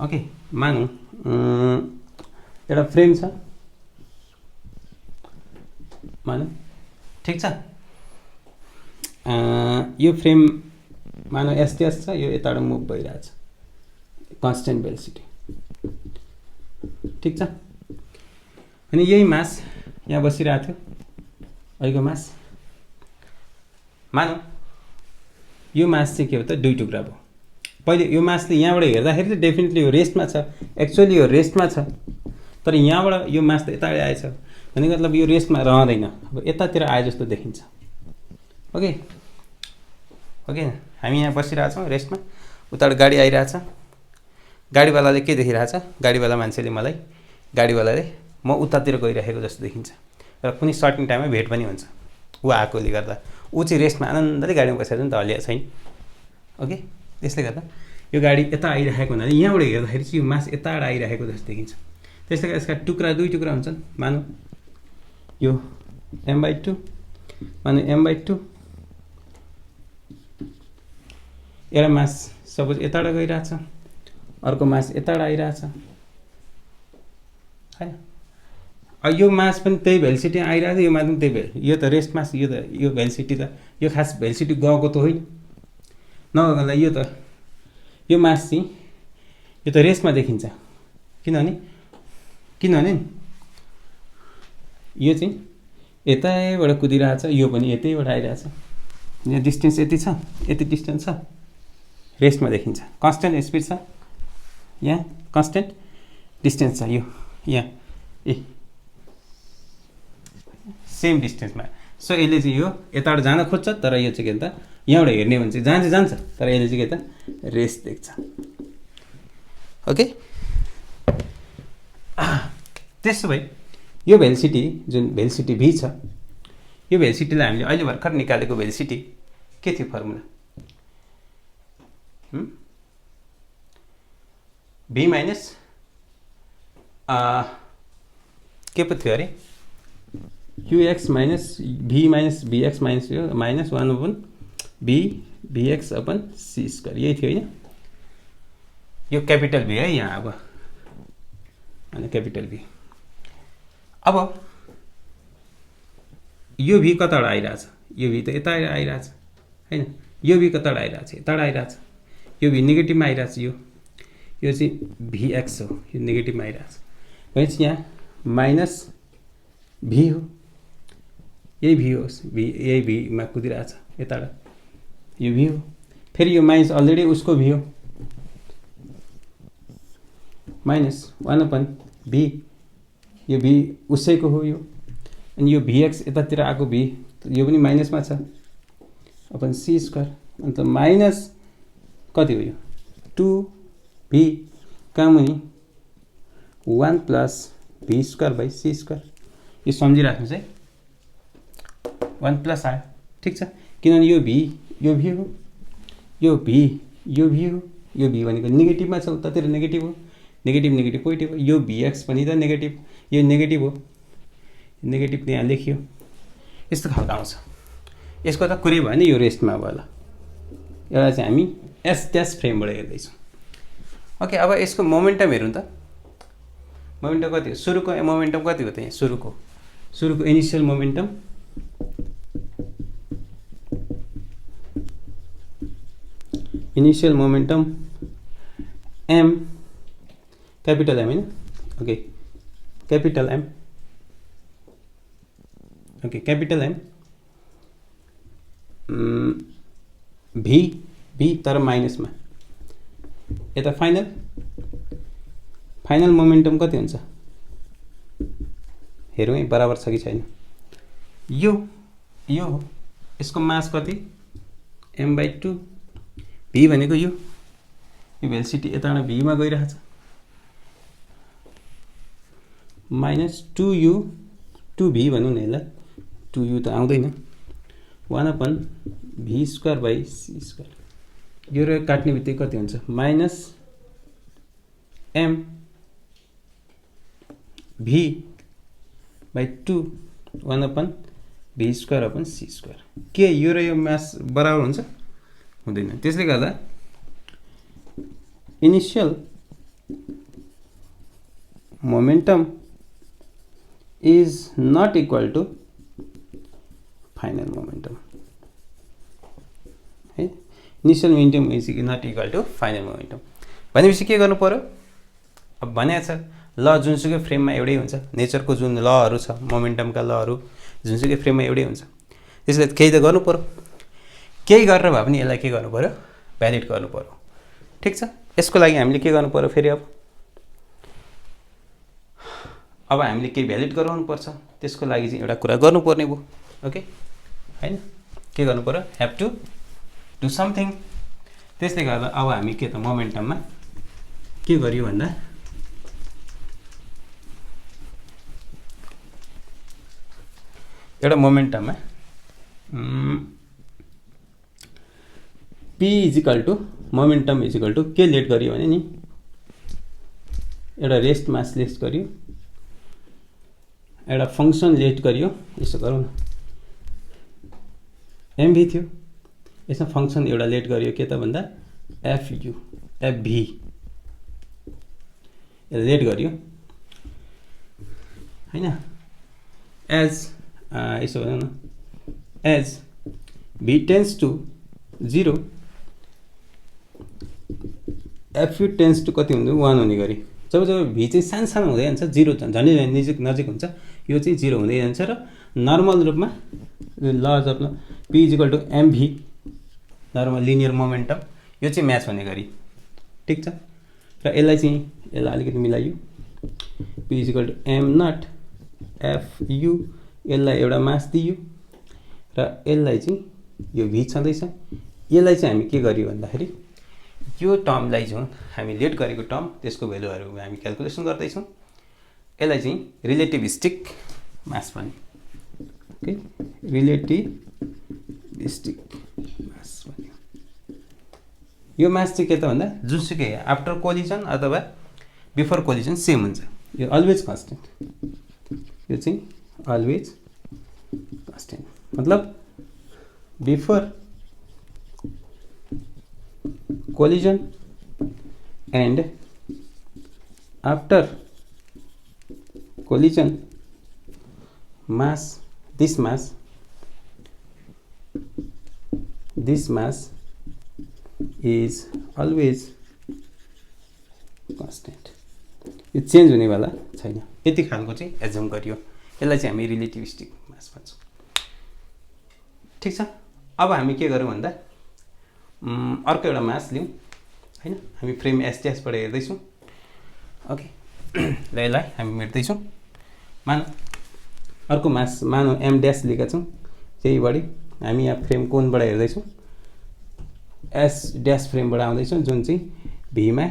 ओके, मानौ एउटा फ्रेम छ, मानौ ठिक छ। यो फ्रेम मानौ एसटीएस छ, यो यताबाट मुभ भइरहेछ, कन्स्टेन्ट भेलोसिटी, ठिक छ। अनि यही मास यहाँ बसिरहेको थियो, अहिलेको मास। मानौ यो मास चाहिँ के हो त? 2 टुक्रा भयो। पहिले यो मासले यहाँबाट हेर्दाखेरि त डेफिनेटली यो रेस्टमा छ, एक्चुअली यो रेस्टमा छ, तर यहाँबाट यो मास त यता आएछ भनेको मतलब यो रेस्टमा रहँदैन, अब यतातिर आए जस्तो देखिन्छ। ओके, हामी यहाँ बसिरहेछौँ रेस्टमा, उताबाट गाडी आइरहेछ, गाडीवालाले के देखिरहेछ? गाडीवाला मान्छेले मलाई, गाडीवालाले म उतातिर गइरहेको जस्तो देखिन्छ, र कुनै सर्टेन टाइममा भेट पनि हुन्छ। ऊ आएकोले गर्दा ऊ चाहिँ रेस्टमा आनन्दले गाडीमा बसेर नि त हल्लिएको छैन। ओके, त्यसले गर्दा यो गाडी यता आइरहेको हुनाले यहाँबाट हेर्दाखेरि चाहिँ यो मास यताबाट आइरहेको जस्तो देखिन्छ। त्यसले गर्दा यसका टुक्रा 2 टुक्रा हुन्छन्। मानौ यो m/2, मानौ m/2, एउटा मास सपोज यताबाट गइरहेछ, अर्को मास यताबाट आइरहेछ हैन। यो मास पनि त्यही भेलोसिटी आइरहेछ, यो मास पनि त्यही यो त रेस्ट मास, यो भेलोसिटी त यो खास भेलोसिटी गएको त होइन, नगएकोलाई यो मास चाहिँ यो त रेस्टमा देखिन्छ, किनभने यो चाहिँ यतैबाट कुदिरहेछ, यो पनि यतैबाट आइरहेछ, यहाँ डिस्टेन्स यति छ, यति डिस्टेन्स छ, रेस्टमा देखिन्छ। कन्स्टेन्ट स्पिड छ, यहाँ कन्स्टेन्ट डिस्टेन्स छ, यो यहाँ सेम डिस्टेन्समा। सो यसले चाहिँ यो यताबाट जान खोज्छ, तर यो चाहिँ के त यहाँबाट हेर्ने भने चाहिँ जान्छ, तर यसले चाहिँ के त रेस्ट देख्छ। ओके, त्यसो भए यो भेलोसिटी जुन भेलोसिटी भी छ, यो भेलोसिटीलाई हामीले अहिले भर्खर निकालेको भेलोसिटी के थियो फर्मुला? भी माइनस के पो थियो अरे? ux माइनस भी माइनस bx माइनस यो minus 1/b bx upon c square, यही थियो होइन? यो क्यापिटल भी है यहाँ, अब अनि क्यापिटल भी। अब यो भी कताबाट आइरहेछ? यो भी त यता आइरहेछ हैन, यो भी कता आइरहेछ, यता आइरहेछ, यो भी नेगेटिभमा आइरहेछ, यो चाहिँ Vx हो, यो नेगेटिभमा आइरहेछ भनेपछि यहाँ माइनस भी हो, यही भी होस्, यही भीमा कुदिरहेछ यताबाट, यो भी हो, फेरि यो माइनस अलरेडी उसको भी हो, माइनस 1/v, यो भी उसैको हो यो, अनि यो Vx यतातिर आएको भी यो पनि माइनसमा छ अपन c स्क्वायर, अन्त माइनस कति हो यो 2v कहाँ मुनि 1 plus v square by c square, यो सम्झिराख्नुहोस् है, 1 प्लस आयो, ठिक छ, किनभने यो भी हो, यो भी हो, यो भी भनेको नेगेटिभमा छ, उतातिर नेगेटिभ हो, नेगेटिभ पोजिटिभ हो, यो Vx पनि त नेगेटिभ, यो नेगेटिभ हो, नेगेटिभ यहाँ लेखियो, यस्तो खालको आउँछ, यसको त कुरै भयो नि, यो रेस्टमा भयो ल, एउटा चाहिँ हामी एस ड्यास फ्रेमबाट हेर्दैछौँ। ओके, अब यसको मोमेन्टम हेरौँ त, मोमेन्टम कति हो, सुरुको मोमेन्टम कति हो त, यहाँ सुरुको initial momentum m, capital M हैन, okay capital M, okay capital M, भी तर माइनसमा, यता फाइनल मोमेन्टम कति हुन्छ हेरौँ है, बराबर छ कि छैन, यो हो, यसको मास कति m/2, भी भनेको यो भेलोसिटी यताबाट भीमा गइरहेछ, माइनस 2u 2v भनौँ न यसलाई, 2u त आउँदैन, 1/v square by c square, यो र काट्ने बित्तिकै कति हुन्छ minus m v/2 1/v square upon c square, के यो र यो मास बराबर हुन्छ, हुँदैन, त्यसले गर्दा initial momentum is not equal to final momentum है, initial momentum is not equal to final momentum भनेपछि के गर्नु पर्यो, अब भनेको छ ल जुनसुकै फ्रेममा एउटै हुन्छ, नेचरको जुन लहरू छ मोमेन्टमका लहरू जुनसुकै फ्रेममा एउटै हुन्छ, त्यसले केही त गर्नु पर्यो, केही गरेर भए पनि यसलाई के गर्नु पर्यो, भ्यालिड गर्नु पर्यो, ठिक छ, यसको लागि हामीले के गर्नु पर्यो फेरि, अब हामीले केही भ्यालिड गराउनु पर्छ, त्यसको लागि चाहिँ एउटा कुरा गर्नुपर्ने भयो, ओके हैन, के गर्नु पर्यो, ह्याभ टु डु समथिङ, त्यसले गर्दा अब हामी के त मोमेन्टममा के गरियो भन्दा एउटा मोमेन्टममा p equal to momentum equal to के लेट गरियो भने नि, एउटा रेस्ट मास लेट गरियो, एउटा फङ्सन लेट गरियो, यसो गरौँ न, mv थियो, यसमा फङ्सन एउटा लेट गरियो के त भन्दा fv लेट गरियो हैन, एज यसो भनौँ न, as v tends to 0 fv tends to कति हुन्छ 1 हुने गरी, जब v चाहिँ सानो हुँदै जान्छ, 0 झन्डै नजिक हुन्छ, यो चाहिँ 0 हुँदै जान्छ र नर्मल रूपमा laws of p equal to mv normal linear momentum, यो चाहिँ म्याच हुने गरी, ठिक छ, र यसलाई अलिकति मिलाइयो, p equal to m nought fu, यसलाई एउटा मास दियो र यसलाई चाहिँ यो v छँदैछ, यसलाई चाहिँ हामी के गरियो भन्दाखेरि यो टर्मलाई जुन हामी लेट गरेको टर्म त्यसको भ्यालुहरू हामी क्याल्कुलेसन गर्दैछौँ, यसलाई चाहिँ रिलेटिभिस्टिक मास भन्यो, ओके रिलेटिभिस्टिक मास भन्यो, यो मास चाहिँ के त भन्दा जुनसुकै आफ्टर कोलिजन अथवा बिफोर कोलिजन सेम हुन्छ, यो अलवेज कन्स्टेन्ट, यो चाहिँ अलवेज कन्स्टेन्ट, मतलब before collision and after collision mass, this mass this mass is always constant. यो चेन्ज हुनेवाला छैन, यति खालको चाहिँ एज्युम गरियो। यसलाई चाहिँ हामी रिलेटिभिस्टिक मास भन्छौँ। ठिक छ। अब हामी के गरौँ भन्दा अर्को एउटा मास लिउँ हैन। हामी फ्रेम एस ड्यासबाट हेर्दैछौँ। ओके, ल यसलाई हामी मेट्दैछौँ। मानौँ अर्को मास मानौँ एम ड्यास लिएका छौँ। त्यहीबाट हामी यहाँ फ्रेम कोनबाट हेर्दैछौँ। एस ड्यास फ्रेमबाट आउँदैछौँ जुन चाहिँ भीमा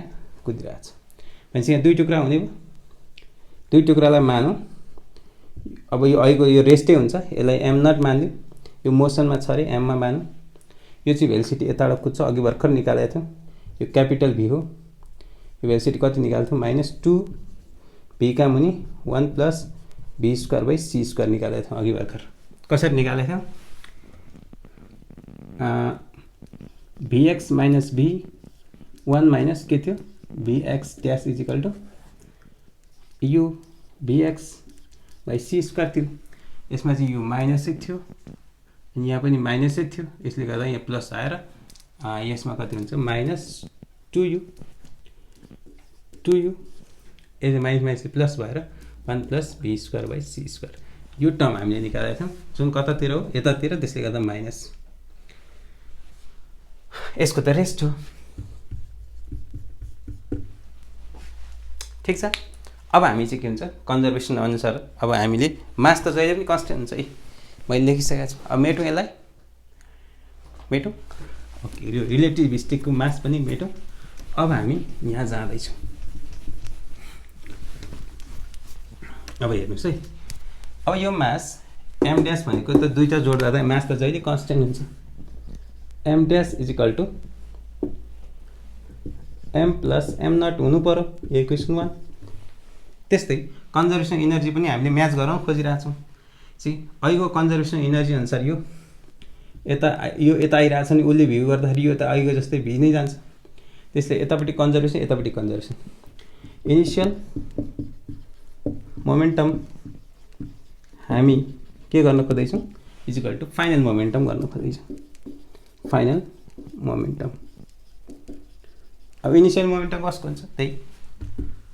कुदिरहेको छ। भनेपछि यहाँ दुई टुक्रा हुने भयो। दुई टुक्रालाई मानौँ। अब यो अहिलेको यो रेस्टै हुन्छ, यसलाई एम नट मानिदिउँ। यो मोसनमा छ अरे, एममा मानौँ। यो चाहिँ भेलोसिटी यताबाट कुद्छ, अघि भर्खर निकालेको थियौँ। यो क्यापिटल भी हो। यो भेलोसिटी कति निकाल्थ्यौँ? -2 भी का मुनि 1 + v²/c² निकालेको थियौँ अघि भर्खर। कसरी निकालेको थियौँ? vx - v1 माइनस के थियो? vx dash equal to u vx/c² थियो। यसमा चाहिँ यो माइनसै थियो, अनि यहाँ पनि माइनसै थियो। यसले गर्दा यहाँ प्लस आएर यसमा कति हुन्छ? -2u। 2u यसले माइनस प्लस भएर 1 + v²/c²। यो टर्म हामीले निकालेका थियौँ जुन कतातिर हो? यतातिर। त्यसले गर्दा माइनस। यसको त रेस्ट हो। ठिक छ। अब हामी चाहिँ के हुन्छ? कन्जर्भेसन अनुसार अब हामीले मास त जहिले पनि कन्स्टेन्ट हुन्छ है, मैले लेखिसकेको छु। अब मेटौँ यसलाई, मेटौँ। ओके, यो रिलेटिभिस्टिकको मास पनि मेटौँ। अब हामी यहाँ जाँदैछौँ। अब हेर्नुहोस् है, अब यो मास एम ड्यास भनेको त दुईवटा जोड्दा मास त जहिले कन्स्टेन्ट हुन्छ। M dash equal to M + M nought हुनु पर्यो, इक्वेसन 1। त्यस्तै कन्जर्भेसन इनर्जी पनि हामीले म्याच गराउन खोजिरहेछौँ। चाहिँ अहिलेको कन्जर्भेसन इनर्जी अनुसार यो यता आइरहेछ नि, उसले भ्यू गर्दाखेरि यो त अहिलेको जस्तै भी नै जान्छ। त्यसले यतापट्टि कन्जर्भेसन, यतापट्टि कन्जर्भेसन। इनिसियल मोमेन्टम हामी के गर्न खोज्दैछौँ? इजिकल टु फाइनल मोमेन्टम गर्न खोज्दैछौँ। Final momentum. अब इनिसियल मोमेन्टम कसको हुन्छ? त्यही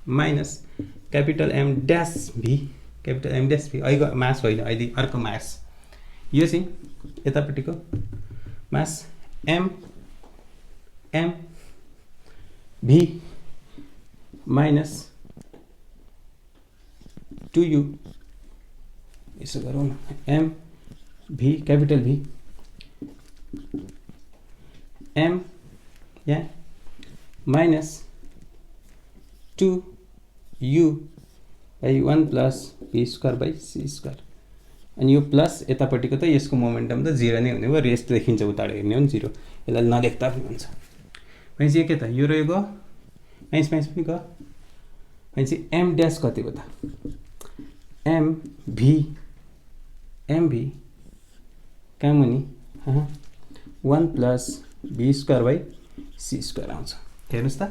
minus capital M dash v, capital M dash v. अहिलेको मास होइन, अहिले अर्को मास। यो चाहिँ यतापट्टिको मास एम भी -2u। यसो गरौँ न, M v capital v M यहाँ -2u/1 + v²/c²। अनि यो प्लस यतापट्टिको त यसको मोमेन्टम त 0 नै हुने भयो। रेस्ट देखिन्छ उताबाट हेर्ने हो नि 0, यसलाई नदेख्दा पनि हुन्छ। भनेपछि के त यो रहेको माइनस पनि गयो। भनेपछि एम ड्यास कति हो त? एम भी कहाँ मुनि 1 + v²/c² आउँछ। हेर्नुहोस् त।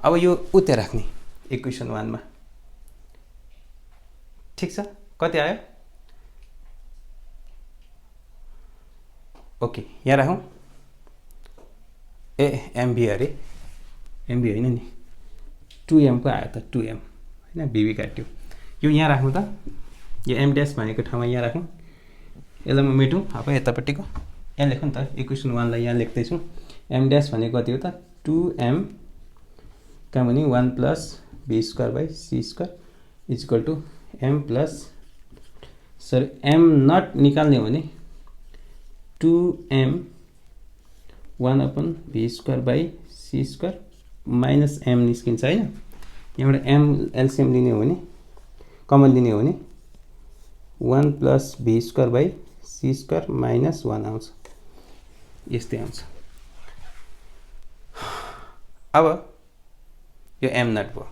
अब यो उता राख्ने इक्वेसन 1 मा। ठिक छ। कति आयो? ओके, यहाँ राखौँ। एमभी अरे, एमभी होइन नि, 2m को आयो त, 2m होइन, बीबी काट्यो। यो यहाँ राख्नु त, यो एम ड्यास भनेको ठाउँमा यहाँ राखौँ। यसलाई म मेटौँ। अब यतापट्टिको यहाँ लेखौँ त, इक्वेसन 1 लाई यहाँ लेख्दैछौँ। एम ड्यास भनेको कति हो त? 2m कहाँ भने 1 + v²/c² equal to m + M nought निकाल्ने हो भने 2m 1/v² माइनस एम निस्किन्छ होइन। यहाँबाट एम एलसिएम लिने हो भने, कमन लिने हो भने 1 + v²/c² -1 आउँछ। यस्तै आउँछ। अब यो एम नट भयो।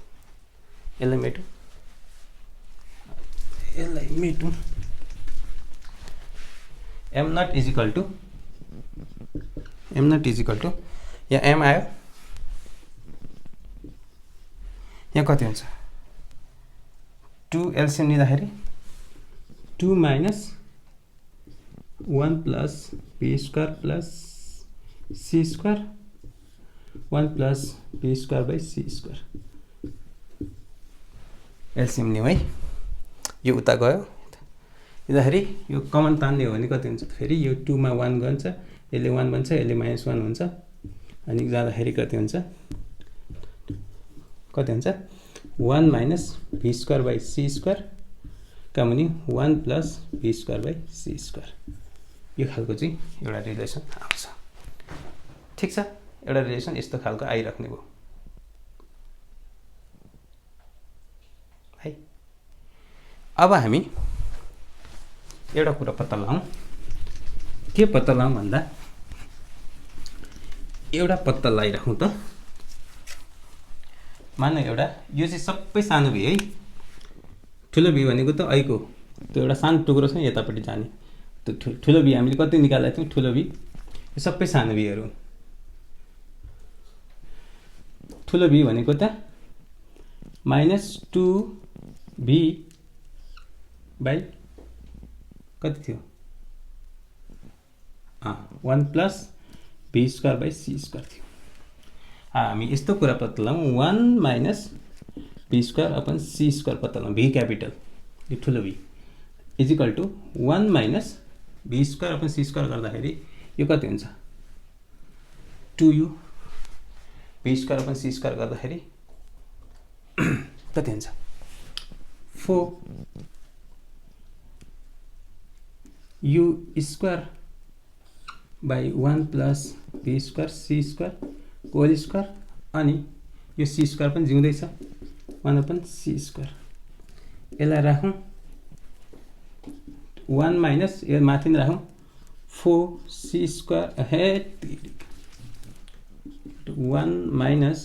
यसलाई मेटौँ। एम नट इजिकल टु यहाँ एम आयो, यहाँ कति हुन्छ? 2 एलसिएम लिँदाखेरि 2 - 1 + v² + c square 1 plus be square by c square. LCM लिउँ है, यो उता गयो यताखेरि यो कमन तान्ने हो भने कति हुन्छ फेरि यो 2 मा 1 गन्छ, यसले 1 बन्छ, यसले -1 हुन्छ, अनि जाँदाखेरि कति हुन्छ 1 minus be square by c square का मुनि 1 plus be square by c square. यो खालको चाहिँ एउटा रिलेसन आउँछ। ठिक छ, एउटा रिलेसन यस्तो खालको आइराख्ने भयो है। अब हामी एउटा कुरा पत्ता लगाउँ। के पत्ता लगाउँ भन्दा एउटा पत्ता लगाइराखौँ त। मान एउटा यो चाहिँ सबै सानो भी है, ठुलो भी भनेको त ऐको त्यो एउटा सानो टुक्रो छ यतापट्टि जाने, त्यो ठुलो भी हामीले कति निकालेको थियौँ, ठुलो भी यो सबै सानो भीहरू। ठुलो भी भनेको त -2v बाई कति थियो 1 plus be square by c square थियो। हामी यस्तो कुरा पत्ता लगाउँ 1 minus be square upon c square पत्ता लगाउँ, भी क्यापिटल यो ठुलो v is equal to 1 minus be square upon c square गर्दाखेरि यो कति हुन्छ 2u, b square upon c square गर्दाखेरि कति हुन्छ 4u square by 1 plus be square c square whole square, अनि यो सी स्क्वायर पनि जिउँदैछ 1 अपन सी स्क्वायर। यसलाई राखौँ 1 माइनस यो माथि नै राखौँ 4c स्क्वायर हे 1 minus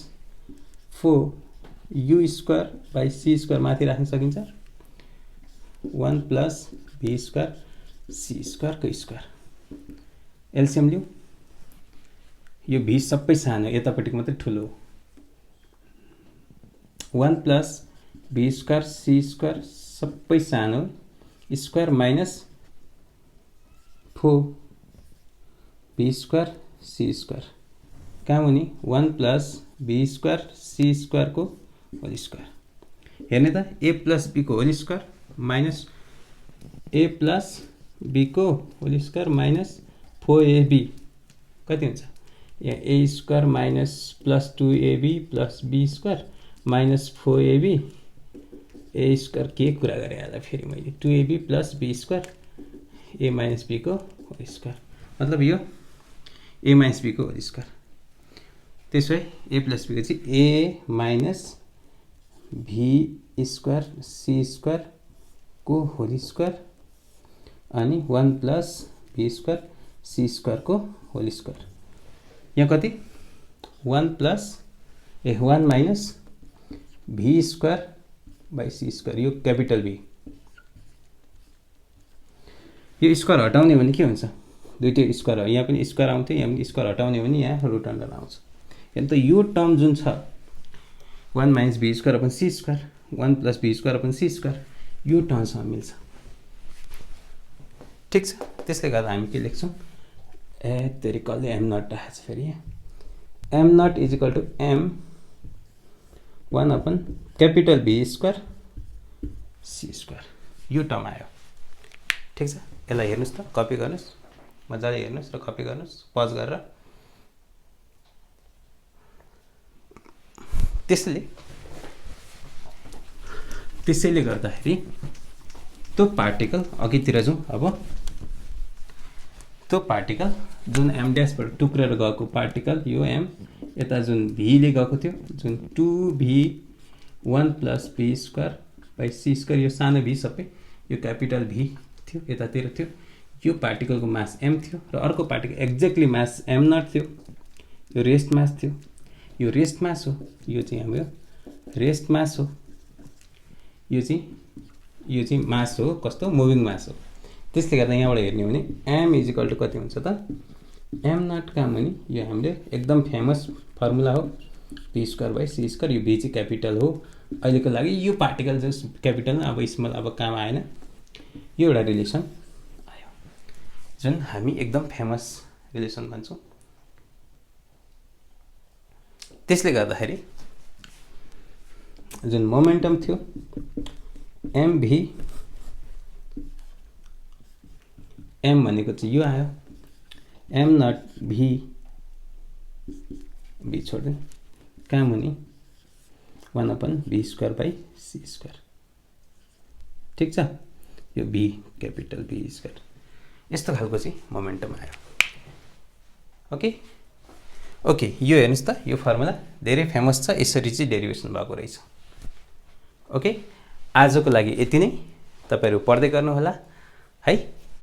4u square by c square माथि राख्न सकिन्छ 1 plus be square c square को स्क्वायर। एलसिएम लिउँ, यो भी सबै सानो यतापट्टिको मात्रै ठुलो 1 plus be square c square सबै सानो square minus 4 v square c square कहाँ हुने 1 plus be square c square को होल स्क्वायर। हेर्ने त ए प्लस बी को whole square minus a plus b को होल स्क्वायर माइनस 4ab कति हुन्छ यहाँ a square minus plus 2ab plus be square minus 4ab a square के कुरा गरेँ होला फेरि मैले 2ab plus be square a minus b को होल स्क्वायर, मतलब यो ए माइनस बी को होल स्क्वायर। त्यसो भए ए प्लस बी को चाहिँ a minus v square c square को होल स्क्वायर अनि 1 plus be square c square को होल स्क्वायर। यहाँ कति 1 plus 1 minus v square by c square, यो क्यापिटल भी। यो स्क्वायर हटाउने भने के हुन्छ दुईटै स्क्वायर हो, यहाँ पनि स्क्वायर आउँथ्यो यहाँ पनि स्क्वायर हटाउने भने यहाँ रुट अन्डर आउँछ। हेर्नु त यो टर्म जुन छ 1 minus be square upon c square 1 plus be square upon c square यो टर्मसँग मिल्छ। ठिक छ, त्यसले गर्दा हामी के लेख्छौँ ए तेरि कसले एम नट राखेको छ फेरि M nought is equal to M 1 upon capital v square c square यो टर्म आयो। ठिक छ, यसलाई हेर्नुहोस् त, कपी गर्नुहोस्, मजाले हेर्नुहोस् र कपी गर्नुहोस् पज गरेर। त्यसैले गर्दाखेरि त्यो पार्टिकल अघितिर जाउँ। अब त्यो पार्टिकल जुन एम ड्यासबाट टुक्रेर गएको पार्टिकल यो एम यता जुन भीले गएको थियो जुन 2v1 plus be square by c square, यो सानो भी सबै यो क्यापिटल भी थियो यतातिर थियो, यो पार्टिकलको मास एम थियो र अर्को particle exactly mass M nought थियो, यो रेस्ट मास थियो, यो रेस्ट मास हो, यो चाहिँ हाम्रो रेस्ट मास हो, यो चाहिँ मास हो कस्तो मुभिङ मास हो। त्यसले गर्दा यहाँबाट हेर्ने हो भने एम इज इक्वल टू कति हुन्छ त एम नट कहाँ भने यो हामीले एकदम फेमस फर्मुला हो v square by c square, यो बी चाहिँ क्यापिटल हो अहिलेको लागि, यो पार्टिकल चाहिँ क्यापिटल अब स्मल अब काम आएन, यो एउटा रिलेसन आयो जुन हामी एकदम फेमस रिलेसन भन्छौँ। त्यसले गर्दाखेरि जुन मोमेन्टम थियो एमभी एम भनेको चाहिँ यो आयो एम नट भी बी छोड्दै कहाँ मुनि 1/v²/c²। ठिक छ, यो b क्यापिटल B²। यस्तो खालको चाहिँ मोमेन्टम आयो। ओके ओके, यो हेर्नुस् त, यो फर्मुला धेरै फेमस छ, यसरी चाहिँ डेरिभेसन भएको रहेछ। ओके, आजको लागि यति नै, तपाईहरु पढ्दै गर्नु होला है।